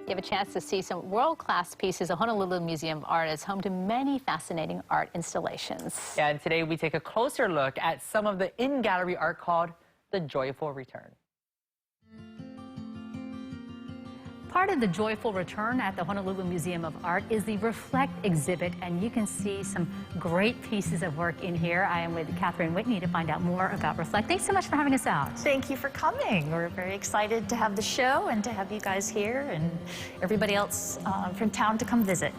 You have a chance to see some world-class pieces. The Honolulu Museum of Art is home to many fascinating art installations. Yeah, and today we take a closer look at some of the in-gallery art called The Joyful Return. Part of the Joyful Return at the Honolulu Museum of Art is the Reflect exhibit, and you can see some great pieces of work in here. I am with Catherine Whitney to find out more about Reflect. Thanks so much for having us out. Thank you for coming. We're very excited to have the show and to have you guys here and everybody else from town to come visit.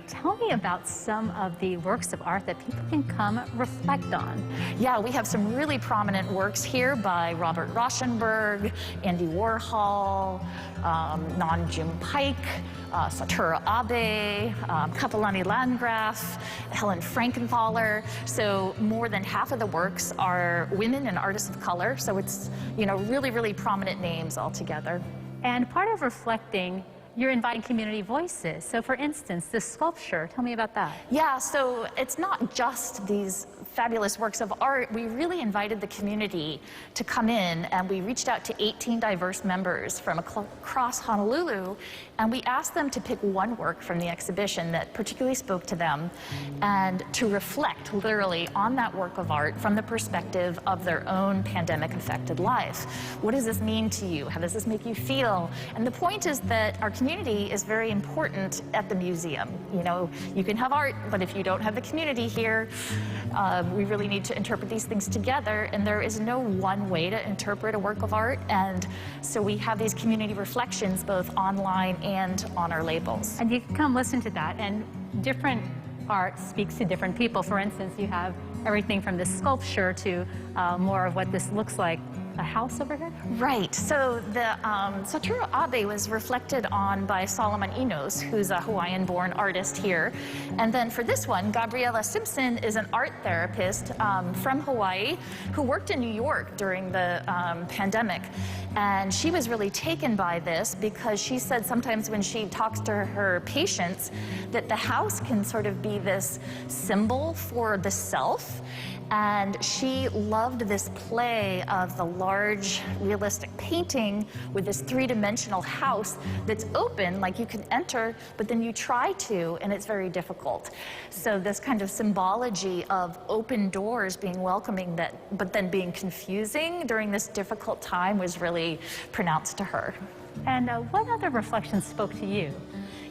Tell me about some of the works of art that people can come reflect on. Yeah, we have some really prominent works here by Robert Rauschenberg, Andy Warhol, Nam June Paik, Satoru Abe, Kapolani Landgraf, Helen Frankenthaler. So more than half of the works are women and artists of color. So it's, you know, really, really prominent names all together. And part of reflecting, you're inviting community voices. So for instance, this sculpture, tell me about that. Yeah, so it's not just these fabulous works of art. We really invited the community to come in, and we reached out to 18 diverse members from across Honolulu, and we asked them to pick one work from the exhibition that particularly spoke to them and to reflect literally on that work of art from the perspective of their own pandemic-affected life. What does this mean to you? How does this make you feel? And the point is that our community is very important at the museum. You know, you can have art, but if you don't have the community here, we really need to interpret these things together, and there is no one way to interpret a work of art, and so we have these community reflections both online and on our labels. And you can come listen to that, and different art speaks to different people. For instance, you have everything from this sculpture to more of what this looks like. A house over here? Right. So the Satoru Abe was reflected on by Solomon Enos, who's a Hawaiian-born artist here. And then for this one, Gabriella Simpson is an art therapist from Hawaii who worked in New York during the pandemic. And she was really taken by this because she said sometimes when she talks to her patients that the house can sort of be this symbol for the self. And she loved this play of the large realistic painting with this three-dimensional house that's open, like you can enter, but then you try to, and it's very difficult. So this kind of symbology of open doors being welcoming, but then being confusing during this difficult time was really pronounced to her. And what other reflections spoke to you?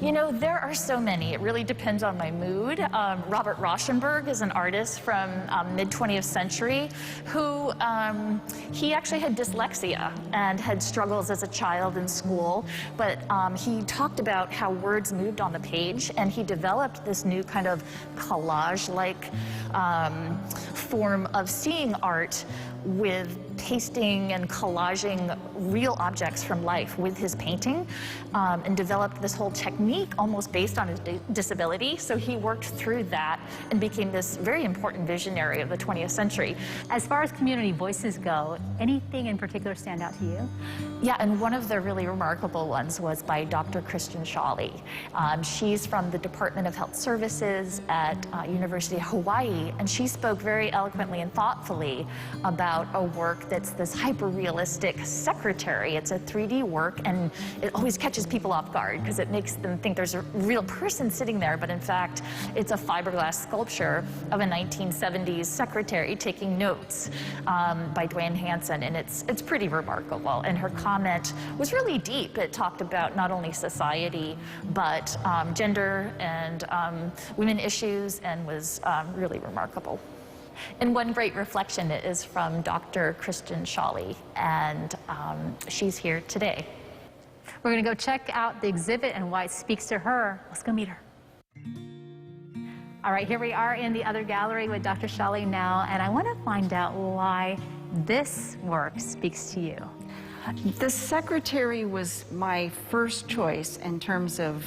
You know, there are so many. It really depends on my mood. Robert Rauschenberg is an artist from mid-20th century who, he actually had dyslexia and had struggles as a child in school, but he talked about how words moved on the page, and he developed this new kind of collage-like form of seeing art with pasting and collaging real objects from life with his painting, and developed this whole technique almost based on his disability. So he worked through that and became this very important visionary of the 20th century. As far as community voices go, anything in particular stand out to you? Yeah, and one of the really remarkable ones was by Dr. Kristen Shawley. She's from the Department of Health Services at University of Hawaii, and she spoke very eloquently and thoughtfully about a work that's this hyper-realistic secretary. It's a 3D work, and it always catches people off guard because it makes them think there's a real person sitting there, but in fact, it's a fiberglass sculpture of a 1970s secretary taking notes by Dwayne Hansen, and it's pretty remarkable. And her comment was really deep. It talked about not only society, but gender and women issues, and was really remarkable. And one great reflection is from Dr. Kristen Shawley, and she's here today. We're going to go check out the exhibit and why it speaks to her. Let's go meet her. All right, here we are in the other gallery with Dr. Shawley now, and I want to find out why this work speaks to you. The secretary was my first choice in terms of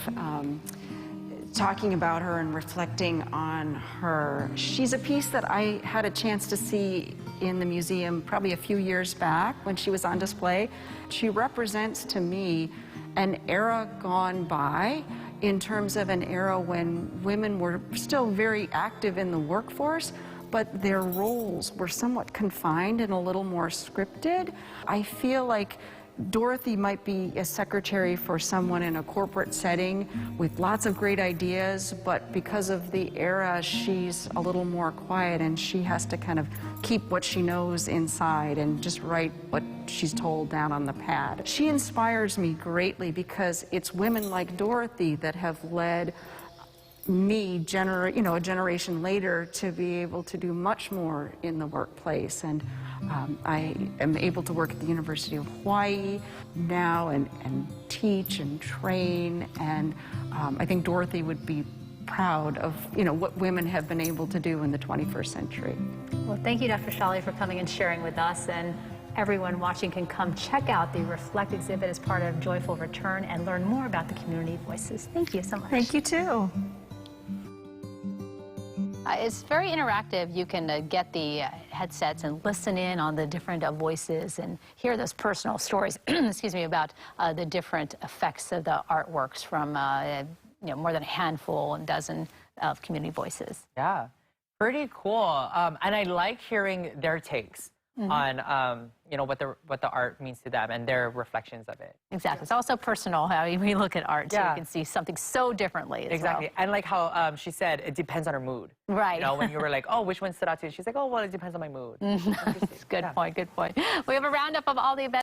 talking about her and reflecting on her. She's a piece that I had a chance to see in the museum probably a few years back when she was on display. She represents to me an era gone by in terms of an era when women were still very active in the workforce, but their roles were somewhat confined and a little more scripted. I feel like Dorothy might be a secretary for someone in a corporate setting with lots of great ideas, but because of the era, she's a little more quiet and she has to kind of keep what she knows inside and just write what she's told down on the pad. She inspires me greatly because it's women like Dorothy that have led me, a generation later, to be able to do much more in the workplace. And I am able to work at the University of Hawaii now and teach and train. And I think Dorothy would be proud of what women have been able to do in the 21st century. Well, thank you, Dr. Shally, for coming and sharing with us. And everyone watching can come check out the Reflect exhibit as part of Joyful Return and learn more about the community voices. Thank you so much. Thank you, too. It's very interactive. You can get the headsets and listen in on the different voices and hear those personal stories, excuse me, about the different effects of the artworks from more than a handful and dozen of community voices. Yeah, pretty cool. And I like hearing their takes on what the art means to them and their reflections of it. Exactly. It's also personal how we look at art, so you can see something so differently as Exactly. well. And like how she said, it depends on her mood. Right. When you were like, oh, which one stood out to you? She's like, oh, well, it depends on my mood. Good point, good point. We have a roundup of all the events.